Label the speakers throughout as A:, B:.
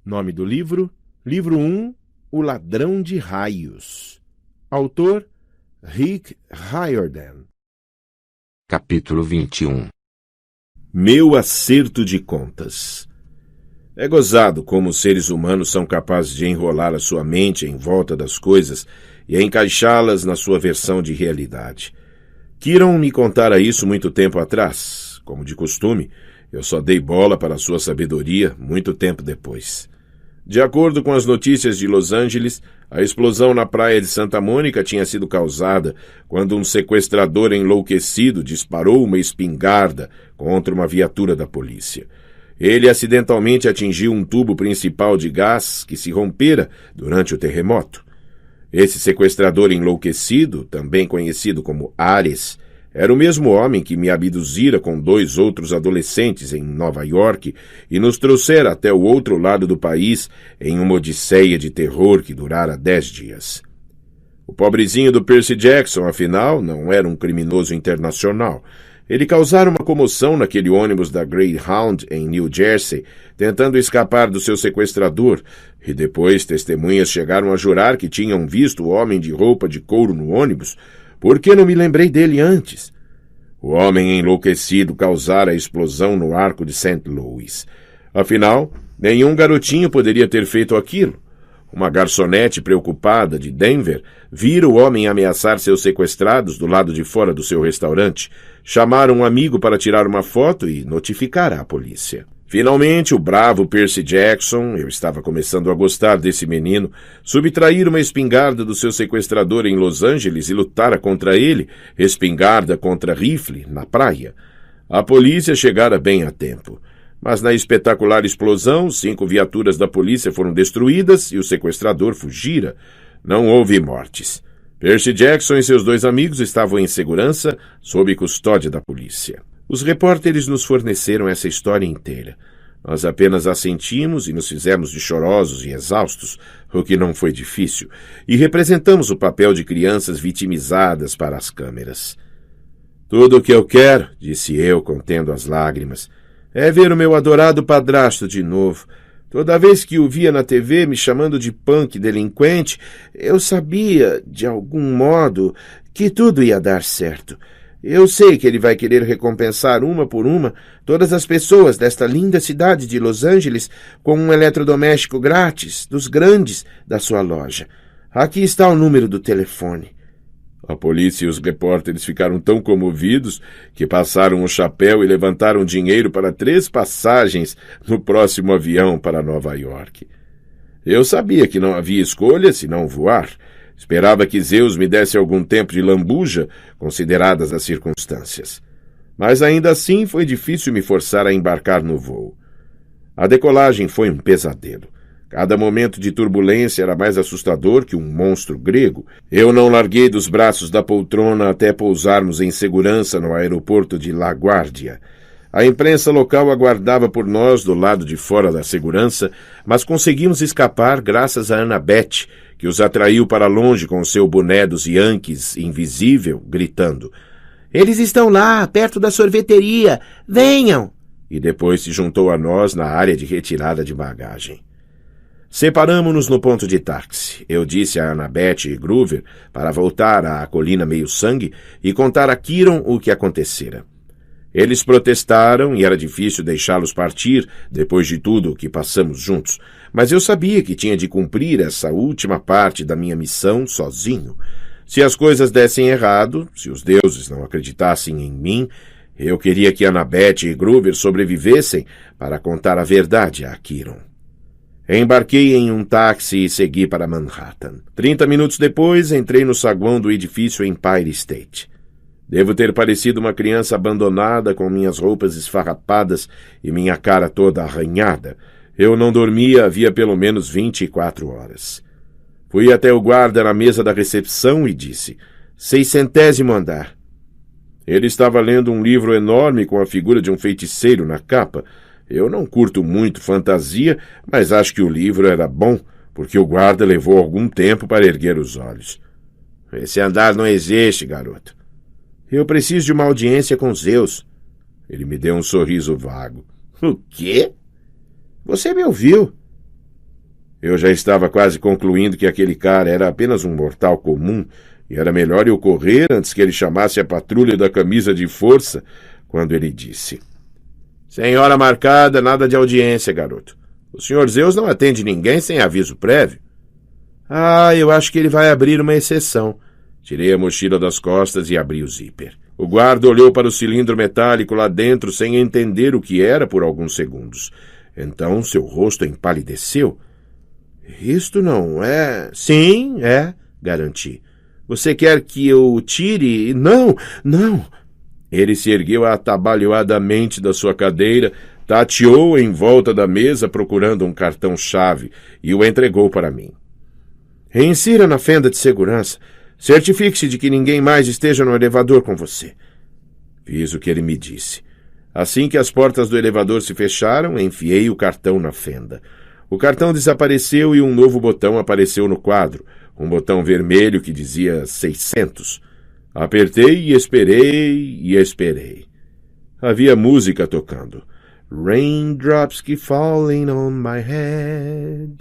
A: Nome do livro: Livro 1, O Ladrão de Raios. Autor: Rick Riordan.
B: Capítulo 21.
C: Meu acerto de contas. É gozado como os seres humanos são capazes de enrolar a sua mente em volta das coisas e encaixá-las na sua versão de realidade. Kieron me contara isso muito tempo atrás. Como de costume, eu só dei bola para a sua sabedoria muito tempo depois. De acordo com as notícias de Los Angeles, a explosão na praia de Santa Mônica tinha sido causada quando um sequestrador enlouquecido disparou uma espingarda contra uma viatura da polícia. Ele acidentalmente atingiu um tubo principal de gás que se rompera durante o terremoto. Esse sequestrador enlouquecido, também conhecido como Ares, era o mesmo homem que me abduzira com 2 outros adolescentes em Nova York e nos trouxera até o outro lado do país em uma odisseia de terror que durara 10 dias. O pobrezinho do Percy Jackson, afinal, não era um criminoso internacional. Ele causara uma comoção naquele ônibus da Greyhound em New Jersey, tentando escapar do seu sequestrador, e depois testemunhas chegaram a jurar que tinham visto o homem de roupa de couro no ônibus. Por que não me lembrei dele antes? O homem enlouquecido causara a explosão no arco de St. Louis. Afinal, nenhum garotinho poderia ter feito aquilo. Uma garçonete preocupada de Denver vira o homem ameaçar seus sequestrados do lado de fora do seu restaurante, chamar um amigo para tirar uma foto e notificar a polícia. Finalmente, o bravo Percy Jackson, eu estava começando a gostar desse menino, subtraíra uma espingarda do seu sequestrador em Los Angeles e lutara contra ele, espingarda contra rifle, na praia. A polícia chegara bem a tempo. Mas na espetacular explosão, 5 viaturas da polícia foram destruídas e o sequestrador fugira. Não houve mortes. Percy Jackson e seus 2 amigos estavam em segurança, sob custódia da polícia. Os repórteres nos forneceram essa história inteira. Nós apenas assentimos e nos fizemos de chorosos e exaustos, o que não foi difícil, e representamos o papel de crianças vitimizadas para as câmeras. Tudo o que eu quero, disse eu, contendo as lágrimas, é ver o meu adorado padrasto de novo. Toda vez que o via na TV me chamando de punk delinquente, eu sabia, de algum modo, que tudo ia dar certo. Eu sei que ele vai querer recompensar uma por uma todas as pessoas desta linda cidade de Los Angeles com um eletrodoméstico grátis, dos grandes, da sua loja. Aqui está o número do telefone. A polícia e os repórteres ficaram tão comovidos que passaram o chapéu e levantaram dinheiro para 3 passagens no próximo avião para Nova York. Eu sabia que não havia escolha senão voar. Esperava que Zeus me desse algum tempo de lambuja, consideradas as circunstâncias. Mas ainda assim foi difícil me forçar a embarcar no voo. A decolagem foi um pesadelo. Cada momento de turbulência era mais assustador que um monstro grego. Eu não larguei dos braços da poltrona até pousarmos em segurança no aeroporto de LaGuardia. A imprensa local aguardava por nós do lado de fora da segurança, mas conseguimos escapar graças a Annabeth, que os atraiu para longe com seu boné dos Yankees invisível, gritando: "Eles estão lá, perto da sorveteria! Venham!" E depois se juntou a nós na área de retirada de bagagem. Separamo-nos no ponto de táxi. Eu disse a Annabeth e Groover para voltar à colina meio-sangue e contar a Kieron o que acontecera. Eles protestaram e era difícil deixá-los partir depois de tudo o que passamos juntos, mas eu sabia que tinha de cumprir essa última parte da minha missão sozinho. Se as coisas dessem errado, se os deuses não acreditassem em mim, eu queria que Annabeth e Groover sobrevivessem para contar a verdade a Kieron. Embarquei em um táxi e segui para Manhattan. 30 minutos depois, entrei no saguão do edifício Empire State. Devo ter parecido uma criança abandonada com minhas roupas esfarrapadas e minha cara toda arranhada. Eu não dormia havia pelo menos 24 horas. Fui até o guarda na mesa da recepção e disse: 600º andar. Ele estava lendo um livro enorme com a figura de um feiticeiro na capa. Eu não curto muito fantasia, mas acho que o livro era bom, porque o guarda levou algum tempo para erguer os olhos. Esse andar não existe, garoto. Eu preciso de uma audiência com Zeus. Ele me deu um sorriso vago. O quê? Você me ouviu. Eu já estava quase concluindo que aquele cara era apenas um mortal comum e era melhor eu correr antes que ele chamasse a patrulha da camisa de força, quando ele disse: Sem hora marcada, nada de audiência, garoto. O Sr. Zeus não atende ninguém sem aviso prévio. Eu acho que ele vai abrir uma exceção. Tirei a mochila das costas e abri o zíper. O guarda olhou para o cilindro metálico lá dentro sem entender o que era por alguns segundos. Então seu rosto empalideceu. Isto não é... Sim, é, garanti. Você quer que eu tire? Não, não. Ele se ergueu atabalhoadamente da sua cadeira, tateou em volta da mesa procurando um cartão-chave e o entregou para mim. Reinsira na fenda de segurança. Certifique-se de que ninguém mais esteja no elevador com você. Fiz o que ele me disse. Assim que as portas do elevador se fecharam, enfiei o cartão na fenda. O cartão desapareceu e um novo botão apareceu no quadro, um botão vermelho que dizia 600. Apertei e esperei. Havia música tocando. Raindrops keep falling on my head.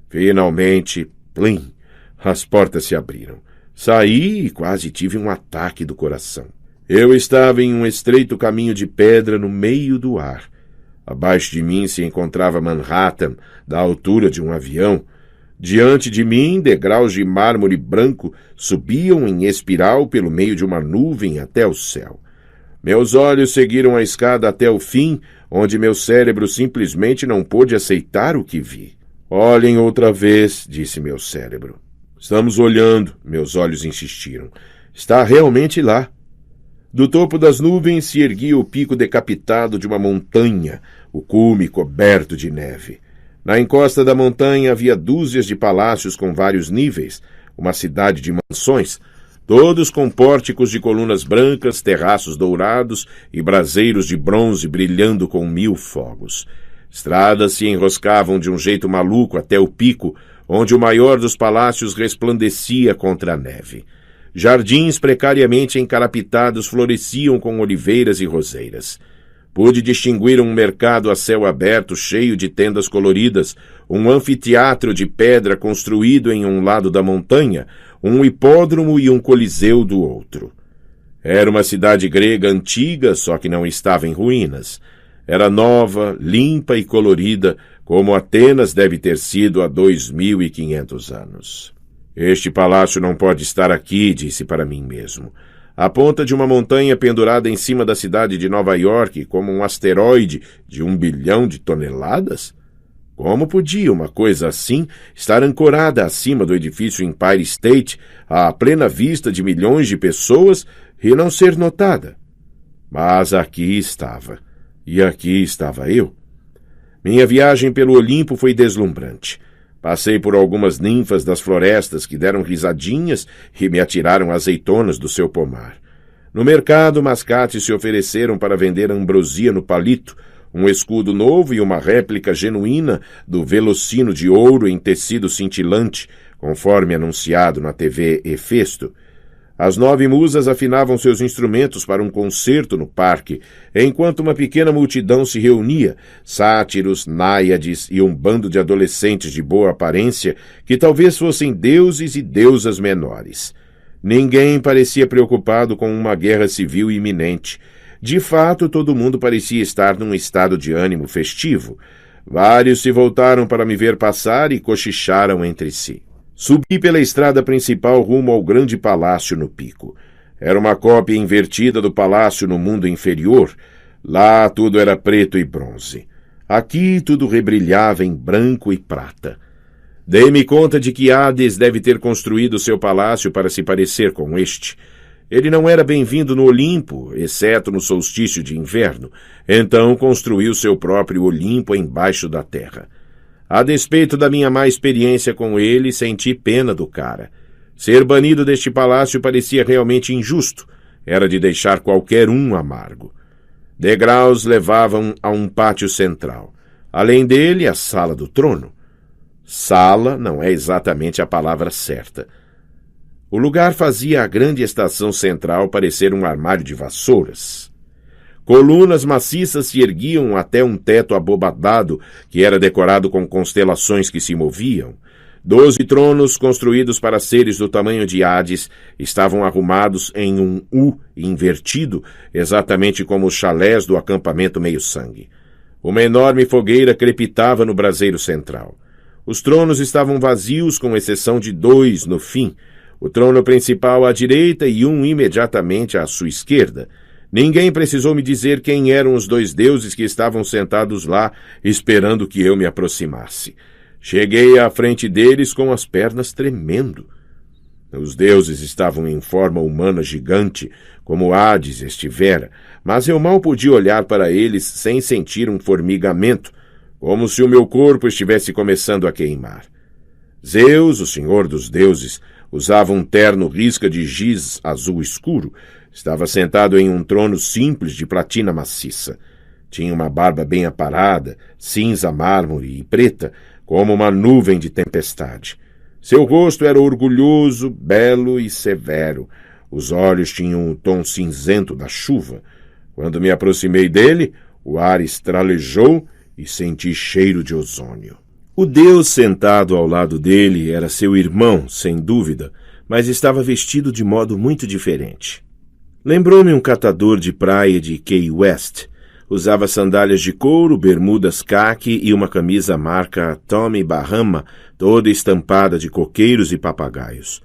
C: Finalmente, plim, as portas se abriram. Saí e quase tive um ataque do coração. Eu estava em um estreito caminho de pedra no meio do ar. Abaixo de mim se encontrava Manhattan, da altura de um avião. Diante de mim, degraus de mármore branco subiam em espiral pelo meio de uma nuvem até o céu. Meus olhos seguiram a escada até o fim, onde meu cérebro simplesmente não pôde aceitar o que vi. Olhem outra vez, disse meu cérebro. Estamos olhando, meus olhos insistiram. Está realmente lá. Do topo das nuvens se erguia o pico decapitado de uma montanha, o cume coberto de neve. Na encosta da montanha havia dúzias de palácios com vários níveis, uma cidade de mansões, todos com pórticos de colunas brancas, terraços dourados e braseiros de bronze brilhando com 1000 fogos. Estradas se enroscavam de um jeito maluco até o pico, onde o maior dos palácios resplandecia contra a neve. Jardins precariamente encarapitados floresciam com oliveiras e roseiras. Pude distinguir um mercado a céu aberto cheio de tendas coloridas, um anfiteatro de pedra construído em um lado da montanha, um hipódromo e um coliseu do outro. Era uma cidade grega antiga, só que não estava em ruínas. Era nova, limpa e colorida, como Atenas deve ter sido há 2500 anos. Este palácio não pode estar aqui, disse para mim mesmo. A ponta de uma montanha pendurada em cima da cidade de Nova York, como um asteroide de 1 bilhão de toneladas? Como podia uma coisa assim estar ancorada acima do edifício Empire State, à plena vista de milhões de pessoas, e não ser notada? Mas aqui estava. E aqui estava eu. Minha viagem pelo Olimpo foi deslumbrante. Passei por algumas ninfas das florestas que deram risadinhas e me atiraram azeitonas do seu pomar. No mercado, mascates se ofereceram para vender ambrosia no palito, um escudo novo e uma réplica genuína do velocino de ouro em tecido cintilante, conforme anunciado na TV Hefesto. As 9 musas afinavam seus instrumentos para um concerto no parque, enquanto uma pequena multidão se reunia, sátiros, náiades e um bando de adolescentes de boa aparência que talvez fossem deuses e deusas menores. Ninguém parecia preocupado com uma guerra civil iminente. De fato, todo mundo parecia estar num estado de ânimo festivo. Vários se voltaram para me ver passar e cochicharam entre si. Subi pela estrada principal rumo ao grande palácio no pico. Era uma cópia invertida do palácio no mundo inferior. Lá tudo era preto e bronze. Aqui tudo rebrilhava em branco e prata. Dei-me conta de que Hades deve ter construído seu palácio para se parecer com este. Ele não era bem-vindo no Olimpo, exceto no solstício de inverno. Então construiu seu próprio Olimpo embaixo da terra. A despeito da minha má experiência com ele, senti pena do cara. Ser banido deste palácio parecia realmente injusto. Era de deixar qualquer um amargo. Degraus levavam a um pátio central. Além dele, a sala do trono. Sala não é exatamente a palavra certa. O lugar fazia a grande estação central parecer um armário de vassouras. Colunas maciças se erguiam até um teto abobadado que era decorado com constelações que se moviam. 12 tronos construídos para seres do tamanho de Hades estavam arrumados em um U invertido, exatamente como os chalés do acampamento meio-sangue. Uma enorme fogueira crepitava no braseiro central. Os tronos estavam vazios, com exceção de 2 no fim, o trono principal à direita e um imediatamente à sua esquerda. Ninguém precisou me dizer quem eram os 2 deuses que estavam sentados lá, esperando que eu me aproximasse. Cheguei à frente deles com as pernas tremendo. Os deuses estavam em forma humana gigante, como Hades estivera, mas eu mal podia olhar para eles sem sentir um formigamento, como se o meu corpo estivesse começando a queimar. Zeus, o senhor dos deuses, usava um terno risca de giz azul escuro. Estava sentado em um trono simples de platina maciça. Tinha uma barba bem aparada, cinza mármore e preta, como uma nuvem de tempestade. Seu rosto era orgulhoso, belo e severo. Os olhos tinham o tom cinzento da chuva. Quando me aproximei dele, o ar estralejou e senti cheiro de ozônio. O deus sentado ao lado dele era seu irmão, sem dúvida, mas estava vestido de modo muito diferente. Lembrou-me um catador de praia de Key West. Usava sandálias de couro, bermudas caqui e uma camisa marca Tommy Bahama, toda estampada de coqueiros e papagaios.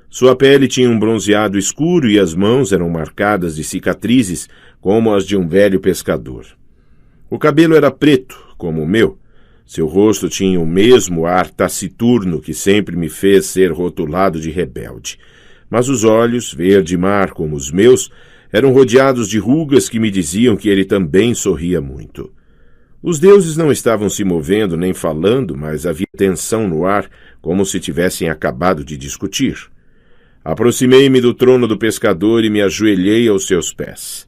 C: Sua pele tinha um bronzeado escuro e as mãos eram marcadas de cicatrizes como as de um velho pescador. O cabelo era preto, como o meu. Seu rosto tinha o mesmo ar taciturno que sempre me fez ser rotulado de rebelde. Mas os olhos, verde-mar como os meus, eram rodeados de rugas que me diziam que ele também sorria muito. Os deuses não estavam se movendo nem falando, mas havia tensão no ar, como se tivessem acabado de discutir. Aproximei-me do trono do pescador e me ajoelhei aos seus pés.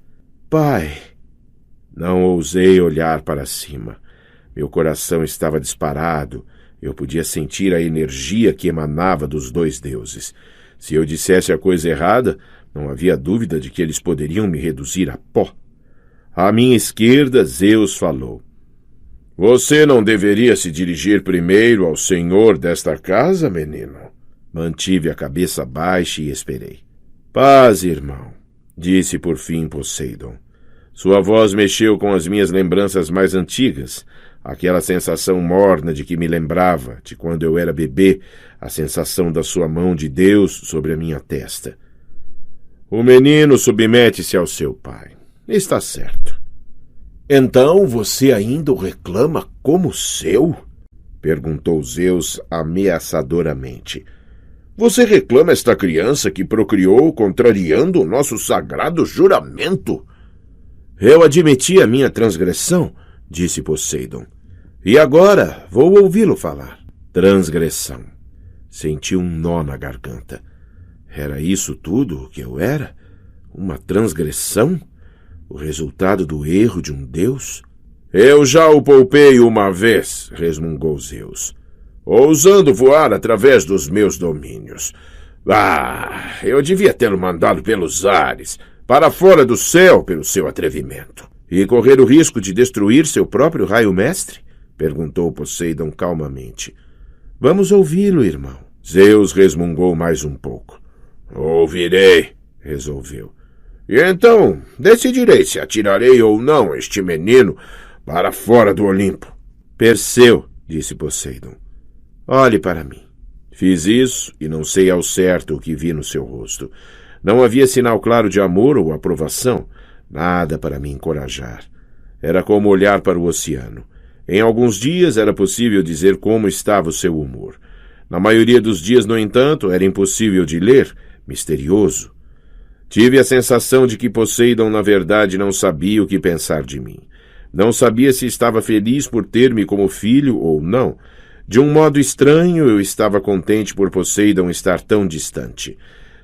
C: Pai! Não ousei olhar para cima. Meu coração estava disparado. Eu podia sentir a energia que emanava dos 2 deuses. Se eu dissesse a coisa errada, não havia dúvida de que eles poderiam me reduzir a pó. À minha esquerda, Zeus falou. Você não deveria se dirigir primeiro ao senhor desta casa, menino? Mantive a cabeça baixa e esperei. Paz, irmão, disse por fim Poseidon. Sua voz mexeu com as minhas lembranças mais antigas, aquela sensação morna de que me lembrava, de quando eu era bebê, a sensação da sua mão de Deus sobre a minha testa. O menino submete-se ao seu pai. Está certo. Então você ainda o reclama como seu? Perguntou Zeus ameaçadoramente. Você reclama esta criança que procriou contrariando o nosso sagrado juramento? Eu admiti a minha transgressão, disse Poseidon. E agora vou ouvi-lo falar. Transgressão. Senti um nó na garganta. Era isso tudo o que eu era? Uma transgressão? O resultado do erro de um deus? Eu já o poupei uma vez, resmungou Zeus, ousando voar através dos meus domínios. Eu devia tê-lo mandado pelos ares, para fora do céu pelo seu atrevimento. E correr o risco de destruir seu próprio raio-mestre? Perguntou Poseidon calmamente. Vamos ouvi-lo, irmão. Zeus resmungou mais um pouco. Ouvirei, resolveu. E então decidirei se atirarei ou não este menino para fora do Olimpo. Perseu, disse Poseidon. Olhe para mim. Fiz isso e não sei ao certo o que vi no seu rosto. Não havia sinal claro de amor ou aprovação, nada para me encorajar. Era como olhar para o oceano. Em alguns dias era possível dizer como estava o seu humor. Na maioria dos dias, no entanto, era impossível de ler, misterioso. Tive a sensação de que Poseidon, na verdade, não sabia o que pensar de mim. Não sabia se estava feliz por ter-me como filho ou não. De um modo estranho, eu estava contente por Poseidon estar tão distante.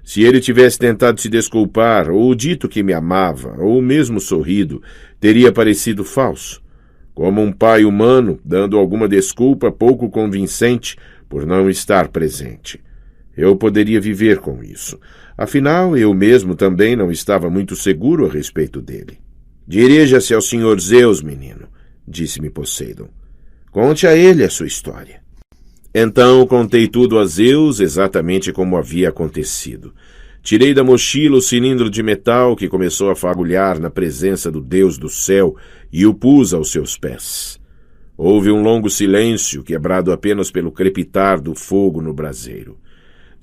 C: Se ele tivesse tentado se desculpar, ou dito que me amava, ou mesmo sorrido, teria parecido falso. Como um pai humano, dando alguma desculpa pouco convincente por não estar presente. Eu poderia viver com isso. Afinal, eu mesmo também não estava muito seguro a respeito dele. Dirija-se ao Sr. Zeus, menino, disse-me Poseidon. Conte a ele a sua história. Então contei tudo a Zeus exatamente como havia acontecido. Tirei da mochila o cilindro de metal que começou a fagulhar na presença do Deus do céu e o pus aos seus pés. Houve um longo silêncio, quebrado apenas pelo crepitar do fogo no braseiro.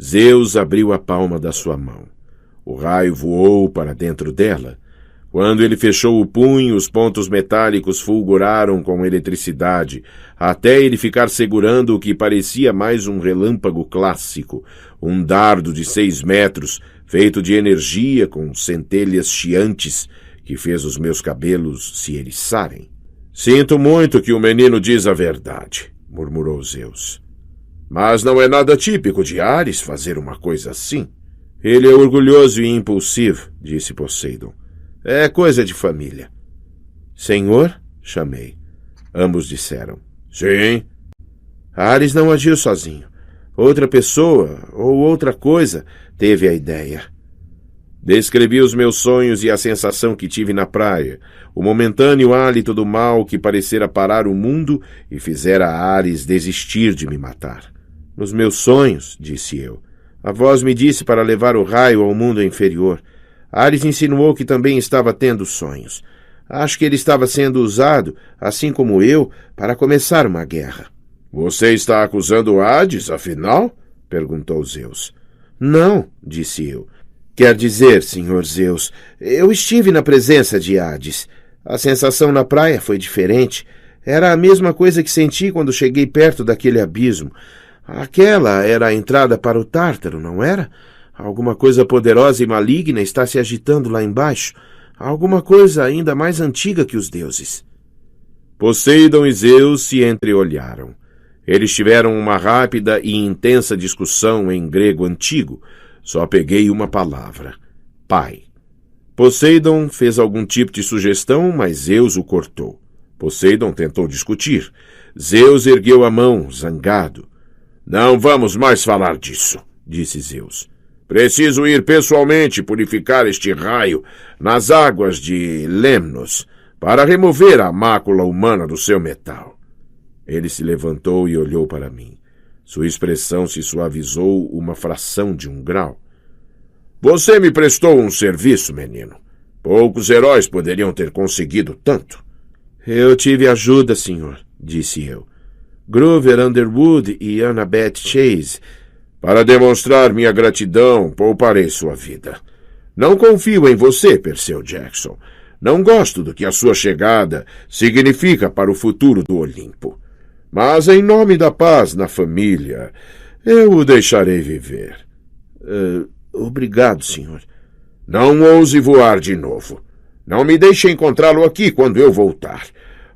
C: Zeus abriu a palma da sua mão. O raio voou para dentro dela. Quando ele fechou o punho, os pontos metálicos fulguraram com eletricidade, até ele ficar segurando o que parecia mais um relâmpago clássico, um dardo de 6 metros, feito de energia com centelhas chiantes, que fez os meus cabelos se eriçarem. Sinto muito que o menino diz a verdade, murmurou Zeus. Mas não é nada típico de Ares fazer uma coisa assim. Ele é orgulhoso e impulsivo, disse Poseidon. É coisa de família. Senhor? Chamei. Ambos disseram. Sim. Ares não agiu sozinho. Outra pessoa, ou outra coisa, teve a ideia. Descrevi os meus sonhos e a sensação que tive na praia, o momentâneo hálito do mal que parecera parar o mundo e fizera Ares desistir de me matar. Nos meus sonhos, disse eu, a voz me disse para levar o raio ao mundo inferior. Ares insinuou que também estava tendo sonhos. Acho que ele estava sendo usado, assim como eu, para começar uma guerra. Você está acusando Hades, afinal? Perguntou Zeus. Não, disse eu. Quer dizer, Sr. Zeus, eu estive na presença de Hades. A sensação na praia foi diferente. Era a mesma coisa que senti quando cheguei perto daquele abismo. Aquela era a entrada para o Tártaro, não era? Alguma coisa poderosa e maligna está se agitando lá embaixo. Alguma coisa ainda mais antiga que os deuses. Poseidon e Zeus se entreolharam. Eles tiveram uma rápida e intensa discussão em grego antigo. Só peguei uma palavra. Pai. Poseidon fez algum tipo de sugestão, mas Zeus o cortou. Poseidon tentou discutir. Zeus ergueu a mão, zangado. Não vamos mais falar disso, disse Zeus. Preciso ir pessoalmente purificar este raio nas águas de Lemnos para remover a mácula humana do seu metal. Ele se levantou e olhou para mim. Sua expressão se suavizou uma fração de 1 grau. Você me prestou um serviço, menino. Poucos heróis poderiam ter conseguido tanto. Eu tive ajuda, senhor, disse eu. Grover Underwood e Annabeth Chase. Para demonstrar minha gratidão, pouparei sua vida. Não confio em você, Perseu Jackson. Não gosto do que a sua chegada significa para o futuro do Olimpo. Mas, em nome da paz na família, eu o deixarei viver. Obrigado, senhor. Não ouse voar de novo. Não me deixe encontrá-lo aqui quando eu voltar.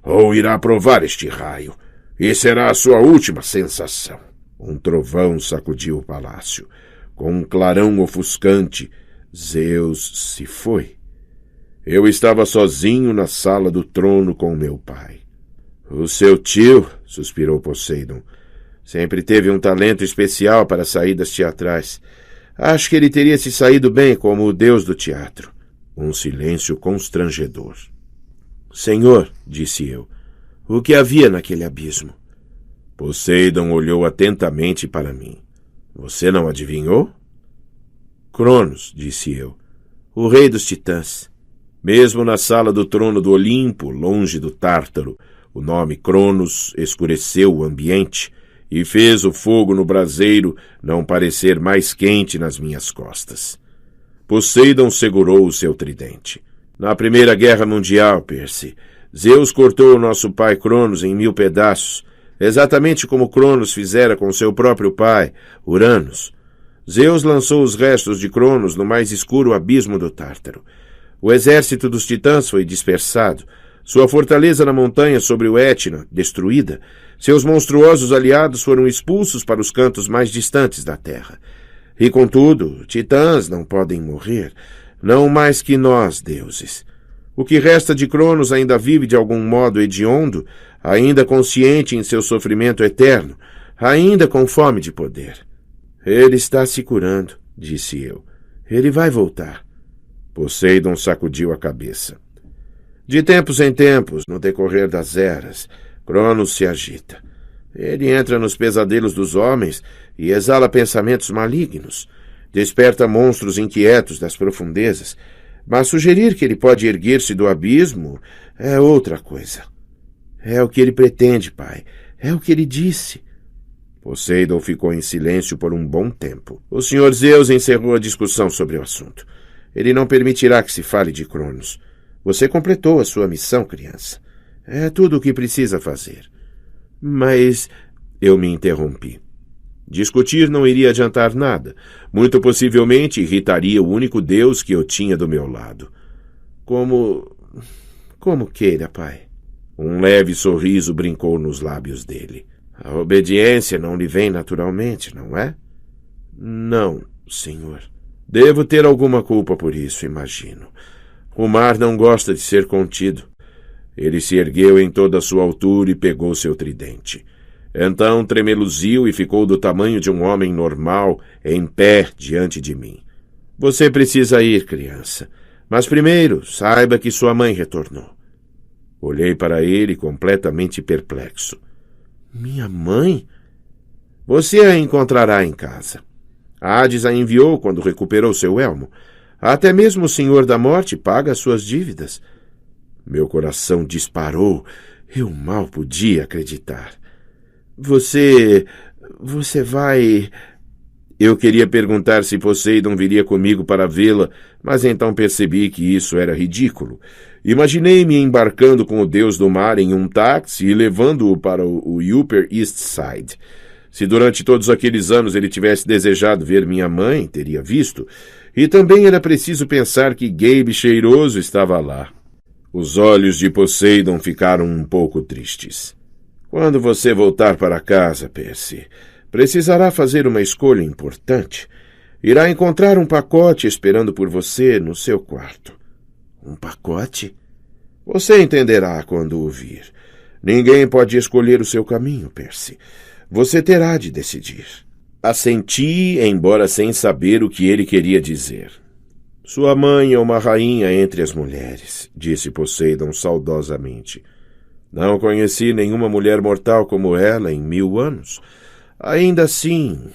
C: Ou irá provar este raio. E será a sua última sensação. Um trovão sacudiu o palácio. Com um clarão ofuscante, Zeus se foi. Eu estava sozinho na sala do trono com meu pai. O seu tio, suspirou Poseidon, sempre teve um talento especial para saídas teatrais. Acho que ele teria se saído bem como o deus do teatro. Um silêncio constrangedor. Senhor, disse eu, o que havia naquele abismo? Poseidon olhou atentamente para mim. Você não adivinhou? Cronos, disse eu, o rei dos titãs. Mesmo na sala do trono do Olimpo, longe do Tártaro, o nome Cronos escureceu o ambiente e fez o fogo no braseiro não parecer mais quente nas minhas costas. Poseidon segurou o seu tridente. Na Primeira Guerra Mundial, Percy, Zeus cortou o nosso pai Cronos em 1000 pedaços, exatamente como Cronos fizera com seu próprio pai, Uranos. Zeus lançou os restos de Cronos no mais escuro abismo do Tártaro. O exército dos titãs foi dispersado, sua fortaleza na montanha sobre o Etna, destruída, seus monstruosos aliados foram expulsos para os cantos mais distantes da terra. E, contudo, titãs não podem morrer, não mais que nós, deuses. O que resta de Cronos ainda vive de algum modo hediondo, ainda consciente em seu sofrimento eterno, ainda com fome de poder. Ele está se curando, disse eu. Ele vai voltar. Poseidon sacudiu a cabeça. De tempos em tempos, no decorrer das eras, Cronos se agita. Ele entra nos pesadelos dos homens e exala pensamentos malignos. Desperta monstros inquietos das profundezas. Mas sugerir que ele pode erguer-se do abismo é outra coisa. É o que ele pretende, pai. É o que ele disse. Poseidon ficou em silêncio por um bom tempo. O Sr. Zeus encerrou a discussão sobre o assunto. Ele não permitirá que se fale de Cronos. Você completou a sua missão, criança. É tudo o que precisa fazer. Mas eu me interrompi. Discutir não iria adiantar nada. Muito possivelmente irritaria o único Deus que eu tinha do meu lado. Como queira, pai. Um leve sorriso brincou nos lábios dele. A obediência não lhe vem naturalmente, não é? Não, senhor. Devo ter alguma culpa por isso, imagino. O mar não gosta de ser contido. Ele se ergueu em toda a sua altura e pegou seu tridente. Então tremeluziu e ficou do tamanho de um homem normal, em pé diante de mim. Você precisa ir, criança. Mas primeiro, saiba que sua mãe retornou. Olhei para ele completamente perplexo. Minha mãe? Você a encontrará em casa. Hades a enviou quando recuperou seu elmo. Até mesmo o Senhor da Morte paga as suas dívidas. Meu coração disparou. Eu mal podia acreditar. Você vai... Eu queria perguntar se Poseidon viria comigo para vê-la, mas então percebi que isso era ridículo. Imaginei-me embarcando com o deus do mar em um táxi e levando-o para o Upper East Side. Se durante todos aqueles anos ele tivesse desejado ver minha mãe, teria visto. E também era preciso pensar que Gabe cheiroso estava lá. Os olhos de Poseidon ficaram um pouco tristes. Quando você voltar para casa, Percy, precisará fazer uma escolha importante. Irá encontrar um pacote esperando por você no seu quarto. Um pacote? Você entenderá quando o vir. Ninguém pode escolher o seu caminho, Percy. Você terá de decidir. Assenti, embora sem saber o que ele queria dizer. Sua mãe é uma rainha entre as mulheres, disse Poseidon saudosamente. Não conheci nenhuma mulher mortal como ela em 1000 anos. Ainda assim,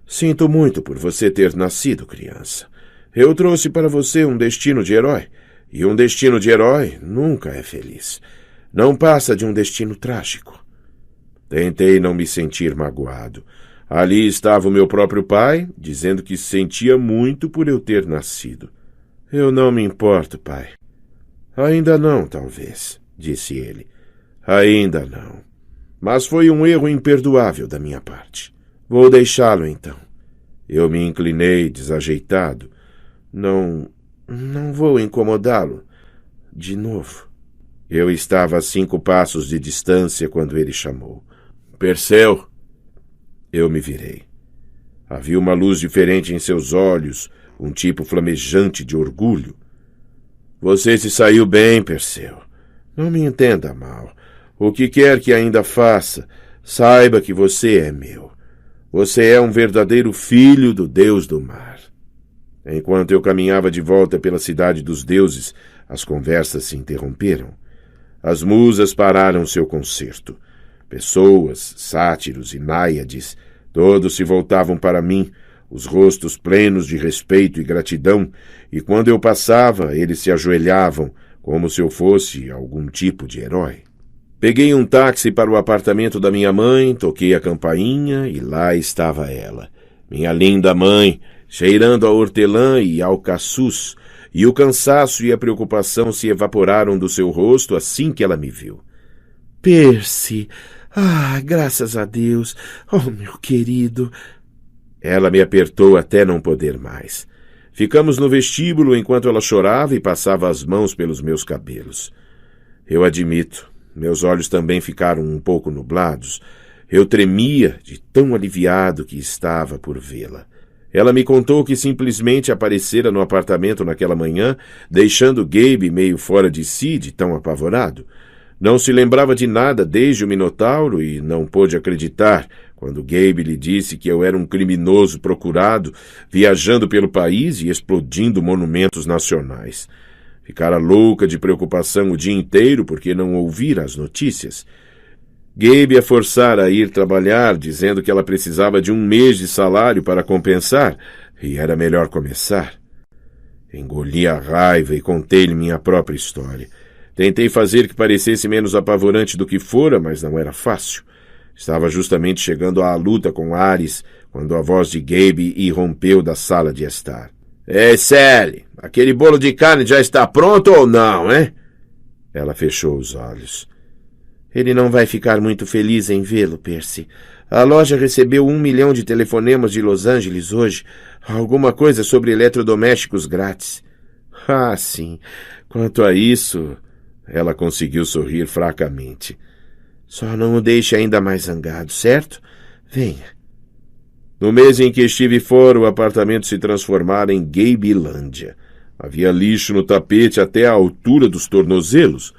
C: sinto muito por você ter nascido, criança. Eu trouxe para você um destino de herói, e um destino de herói nunca é feliz. Não passa de um destino trágico. Tentei não me sentir magoado. Ali estava o meu próprio pai, dizendo que sentia muito por eu ter nascido. Eu não me importo, pai. Ainda não, talvez, disse ele. Ainda não. Mas foi um erro imperdoável da minha parte. Vou deixá-lo, então. Eu me inclinei, desajeitado. Não vou incomodá-lo. De novo. Eu estava a 5 passos de distância quando ele chamou. Perseu! Eu me virei. Havia uma luz diferente em seus olhos, um tipo flamejante de orgulho. Você se saiu bem, Perseu. Não me entenda mal. O que quer que ainda faça, saiba que você é meu. Você é um verdadeiro filho do Deus do mar. Enquanto eu caminhava de volta pela cidade dos deuses, as conversas se interromperam. As musas pararam seu concerto. Pessoas, sátiros e náiades, todos se voltavam para mim, os rostos plenos de respeito e gratidão, e quando eu passava, eles se ajoelhavam, como se eu fosse algum tipo de herói. Peguei um táxi para o apartamento da minha mãe, toquei a campainha e lá estava ela. Minha linda mãe, cheirando a hortelã e alcaçuz, e o cansaço e a preocupação se evaporaram do seu rosto assim que ela me viu. Percy! Ah, graças a Deus! Oh, meu querido! Ela me apertou até não poder mais. Ficamos no vestíbulo enquanto ela chorava e passava as mãos pelos meus cabelos. Eu admito, meus olhos também ficaram um pouco nublados. Eu tremia de tão aliviado que estava por vê-la. Ela me contou que simplesmente aparecera no apartamento naquela manhã, deixando Gabe meio fora de si, de tão apavorado. Não se lembrava de nada desde o Minotauro e não pôde acreditar quando Gabe lhe disse que eu era um criminoso procurado, viajando pelo país e explodindo monumentos nacionais. Ficara louca de preocupação o dia inteiro porque não ouvira as notícias. Gabe a forçara a ir trabalhar, dizendo que ela precisava de 1 mês de salário para compensar, e era melhor começar. Engoli a raiva e contei-lhe minha própria história. Tentei fazer que parecesse menos apavorante do que fora, mas não era fácil. Estava justamente chegando à luta com Ares, quando a voz de Gabe irrompeu da sala de estar. Ei, Sally, aquele bolo de carne já está pronto ou não, hein? Ela fechou os olhos. Ele não vai ficar muito feliz em vê-lo, Percy. A loja recebeu 1 milhão de telefonemas de Los Angeles hoje. Alguma coisa sobre eletrodomésticos grátis. Ah, sim. Quanto a isso... Ela conseguiu sorrir fracamente. Só não o deixe ainda mais zangado, certo? Venha. No mês em que estive fora, o apartamento se transformara em Gabilândia. Havia lixo no tapete até a altura dos tornozelos.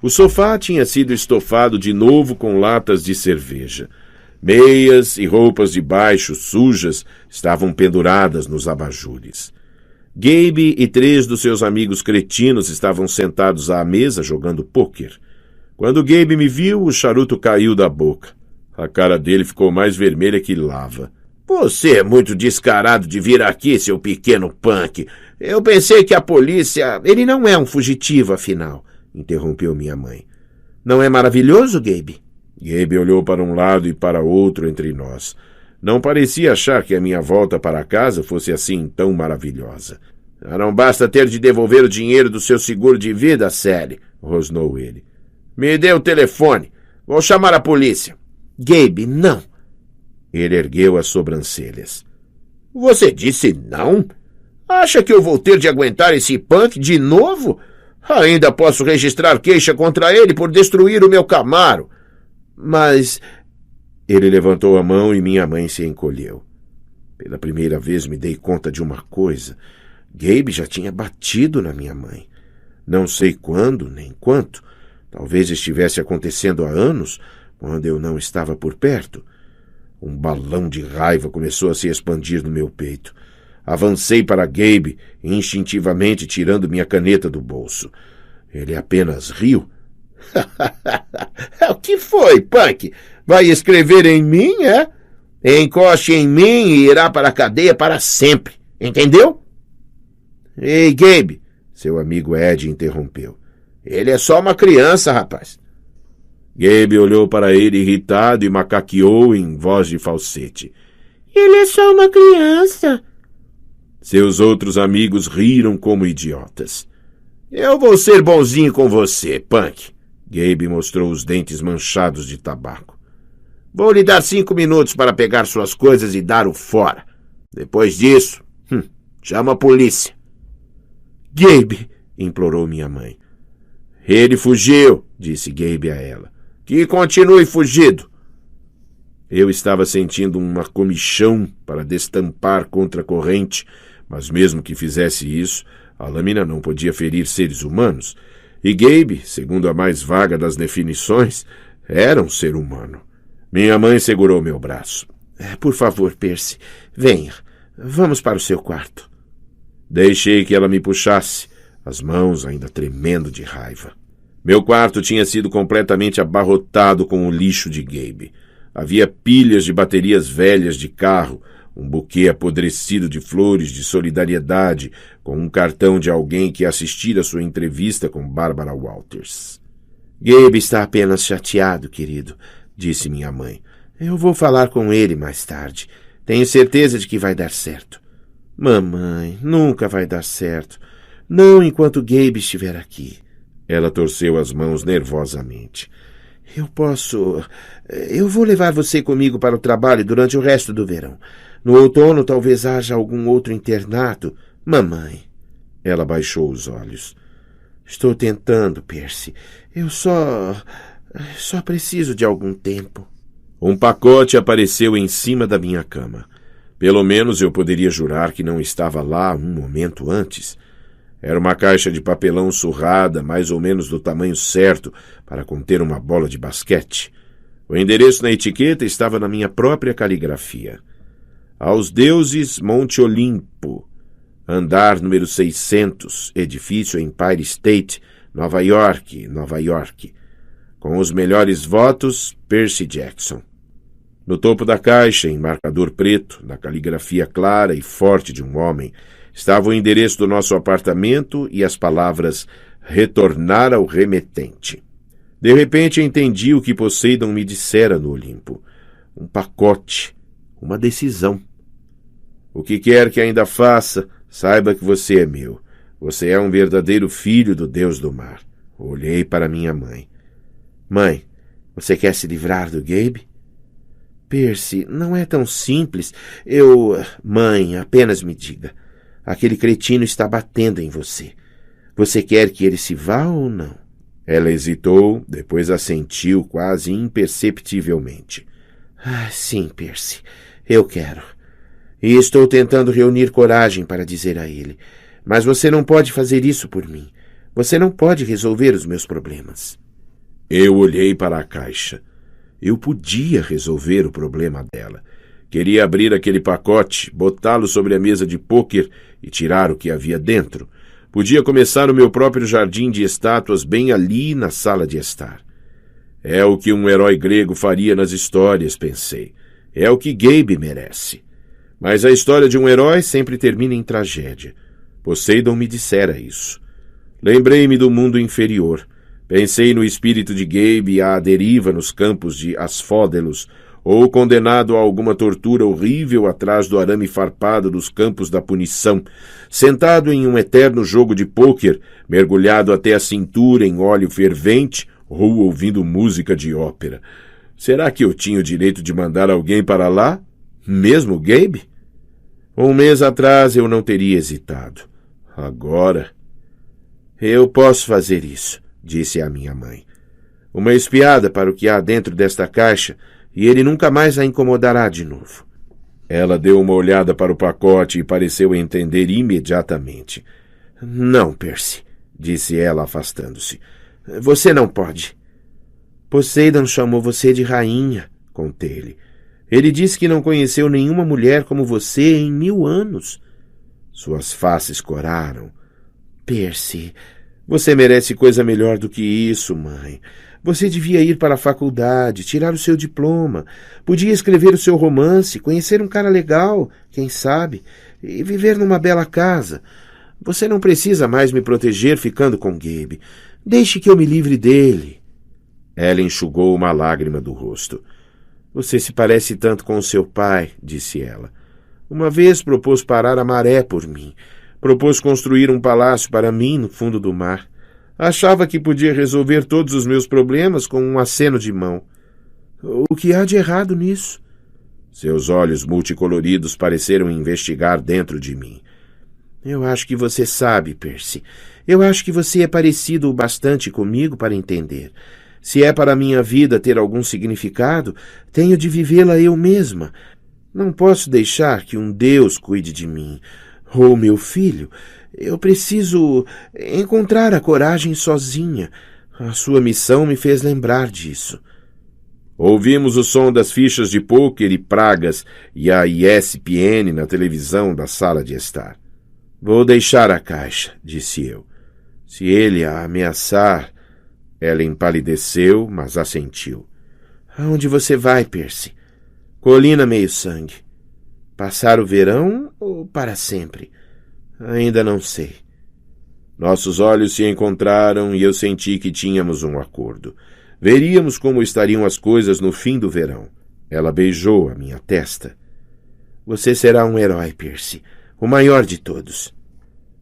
C: O sofá tinha sido estofado de novo com latas de cerveja. Meias e roupas de baixo sujas estavam penduradas nos abajures. Gabe e 3 dos seus amigos cretinos estavam sentados à mesa jogando pôquer. Quando Gabe me viu, o charuto caiu da boca. A cara dele ficou mais vermelha que lava. Você é muito descarado de vir aqui, seu pequeno punk. Eu pensei que a polícia... Ele não é um fugitivo, afinal, interrompeu minha mãe. Não é maravilhoso, Gabe? Gabe olhou para um lado e para outro entre nós. Não parecia achar que a minha volta para casa fosse assim tão maravilhosa. Não basta ter de devolver o dinheiro do seu seguro de vida, Sally, rosnou ele. Me dê o telefone. Vou chamar a polícia. Gabe, não. Ele ergueu as sobrancelhas. Você disse não? Acha que eu vou ter de aguentar esse punk de novo? Ainda posso registrar queixa contra ele por destruir o meu Camaro. Mas... Ele levantou a mão e minha mãe se encolheu. Pela primeira vez me dei conta de uma coisa. Gabe já tinha batido na minha mãe. Não sei quando, nem quanto. Talvez estivesse acontecendo há anos, quando eu não estava por perto. Um balão de raiva começou a se expandir no meu peito. Avancei para Gabe, instintivamente tirando minha caneta do bolso. Ele apenas riu. O que foi, punk? Vai escrever em mim, é? Encoste em mim e irá para a cadeia para sempre. Entendeu? Ei, Gabe, seu amigo Ed interrompeu. Ele é só uma criança, rapaz. Gabe olhou para ele irritado e macaqueou em voz de falsete. Ele é só uma criança. Seus outros amigos riram como idiotas. Eu vou ser bonzinho com você, punk. Gabe mostrou os dentes manchados de tabaco. Vou lhe dar 5 minutos para pegar suas coisas e dar o fora. Depois disso, chama a polícia. Gabe, implorou minha mãe. Ele fugiu, disse Gabe a ela. Que continue fugido. Eu estava sentindo uma comichão para destampar contra a corrente, mas mesmo que fizesse isso, a lâmina não podia ferir seres humanos. E Gabe, segundo a mais vaga das definições, era um ser humano. Minha mãe segurou meu braço. Por favor, Percy, venha. Vamos para o seu quarto. Deixei que ela me puxasse, as mãos ainda tremendo de raiva. Meu quarto tinha sido completamente abarrotado com o lixo de Gabe. Havia pilhas de baterias velhas de carro, um buquê apodrecido de flores de solidariedade, com um cartão de alguém que assistira sua entrevista com Barbara Walters. Gabe está apenas chateado, querido, disse minha mãe. Eu vou falar com ele mais tarde. Tenho certeza de que vai dar certo. Mamãe, nunca vai dar certo. Não enquanto Gabe estiver aqui. Ela torceu as mãos nervosamente. Eu vou levar você comigo para o trabalho durante o resto do verão. No outono talvez haja algum outro internato. Mamãe. Ela baixou os olhos. Estou tentando, Percy. Eu só preciso de algum tempo. Um pacote apareceu em cima da minha cama. Pelo menos eu poderia jurar que não estava lá um momento antes. Era uma caixa de papelão surrada, mais ou menos do tamanho certo para conter uma bola de basquete. O endereço na etiqueta estava na minha própria caligrafia. Aos deuses Monte Olimpo. Andar número 600, edifício Empire State, Nova York, Nova York. Com os melhores votos, Percy Jackson. No topo da caixa, em marcador preto, na caligrafia clara e forte de um homem, estava o endereço do nosso apartamento e as palavras retornar ao remetente. De repente entendi o que Poseidon me dissera no Olimpo. Um pacote, uma decisão. O que quer que ainda faça, saiba que você é meu. Você é um verdadeiro filho do Deus do mar. Olhei para minha mãe. Mãe, você quer se livrar do Gabe? Percy, não é tão simples. Mãe, apenas me diga. Aquele cretino está batendo em você. Você quer que ele se vá ou não? Ela hesitou, depois assentiu quase imperceptivelmente. Sim, Percy, eu quero. E estou tentando reunir coragem para dizer a ele. Mas você não pode fazer isso por mim. Você não pode resolver os meus problemas. Eu olhei para a caixa. Eu podia resolver o problema dela. Queria abrir aquele pacote, botá-lo sobre a mesa de pôquer e tirar o que havia dentro. Podia começar o meu próprio jardim de estátuas bem ali na sala de estar. É o que um herói grego faria nas histórias, pensei. É o que Gabe merece. Mas a história de um herói sempre termina em tragédia. Poseidon me dissera isso. Lembrei-me do mundo inferior. Pensei no espírito de Gabe à deriva nos campos de Asfódelos, ou condenado a alguma tortura horrível atrás do arame farpado dos campos da punição, sentado em um eterno jogo de pôquer, mergulhado até a cintura em óleo fervente ou ouvindo música de ópera. Será que eu tinha o direito de mandar alguém para lá? Mesmo Gabe? Um mês atrás eu não teria hesitado. Agora... Eu posso fazer isso, disse a minha mãe. Uma espiada para o que há dentro desta caixa e ele nunca mais a incomodará de novo. Ela deu uma olhada para o pacote e pareceu entender imediatamente. Não, Percy, disse ela afastando-se. Você não pode. Poseidon chamou você de rainha, contei-lhe. Ele disse que não conheceu nenhuma mulher como você em 1000 anos. Suas faces coraram. Percy, você merece coisa melhor do que isso, mãe. Você devia ir para a faculdade, tirar o seu diploma. Podia escrever o seu romance, conhecer um cara legal, quem sabe, e viver numa bela casa. Você não precisa mais me proteger ficando com Gabe. Deixe que eu me livre dele. Ela enxugou uma lágrima do rosto. Você se parece tanto com seu pai, disse ela. Uma vez propôs parar a maré por mim. Propôs construir um palácio para mim no fundo do mar. Achava que podia resolver todos os meus problemas com um aceno de mão. O que há de errado nisso? Seus olhos multicoloridos pareceram investigar dentro de mim. Eu acho que você sabe, Percy. Eu acho que você é parecido o bastante comigo para entender. Se é para a minha vida ter algum significado, tenho de vivê-la eu mesma. Não posso deixar que um Deus cuide de mim. Ou meu filho, eu preciso encontrar a coragem sozinha. A sua missão me fez lembrar disso. Ouvimos o som das fichas de pôquer e pragas e a ESPN na televisão da sala de estar. Vou deixar a caixa, disse eu. Se ele a ameaçar... Ela empalideceu, mas assentiu. Aonde você vai, Percy? Colina Meio-Sangue. Passar o verão ou para sempre? Ainda não sei. Nossos olhos se encontraram e eu senti que tínhamos um acordo. Veríamos como estariam as coisas no fim do verão. Ela beijou a minha testa. Você será um herói, Percy. O maior de todos.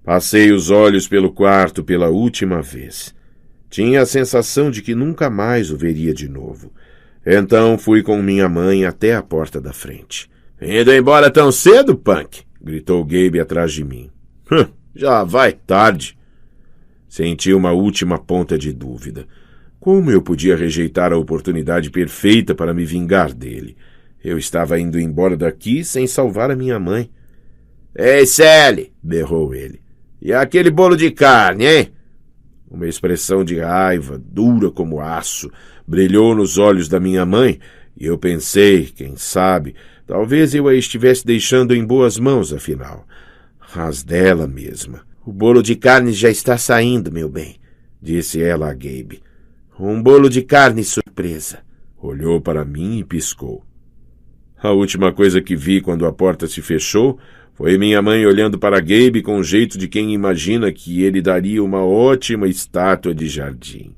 C: Passei os olhos pelo quarto pela última vez. Tinha a sensação de que nunca mais o veria de novo. Então fui com minha mãe até a porta da frente. Indo embora tão cedo, Punk? Gritou Gabe atrás de mim. Já vai tarde. Senti uma última ponta de dúvida. Como eu podia rejeitar a oportunidade perfeita para me vingar dele? Eu estava indo embora daqui sem salvar a minha mãe. Ei, Sally! Berrou ele. E aquele bolo de carne, hein? Uma expressão de raiva, dura como aço, brilhou nos olhos da minha mãe, e eu pensei, quem sabe, talvez eu a estivesse deixando em boas mãos, afinal. As dela mesma. O bolo de carne já está saindo, meu bem, disse ela a Gabe. Um bolo de carne surpresa. Olhou para mim e piscou. A última coisa que vi quando a porta se fechou foi minha mãe olhando para Gabe com o jeito de quem imagina que ele daria uma ótima estátua de jardim.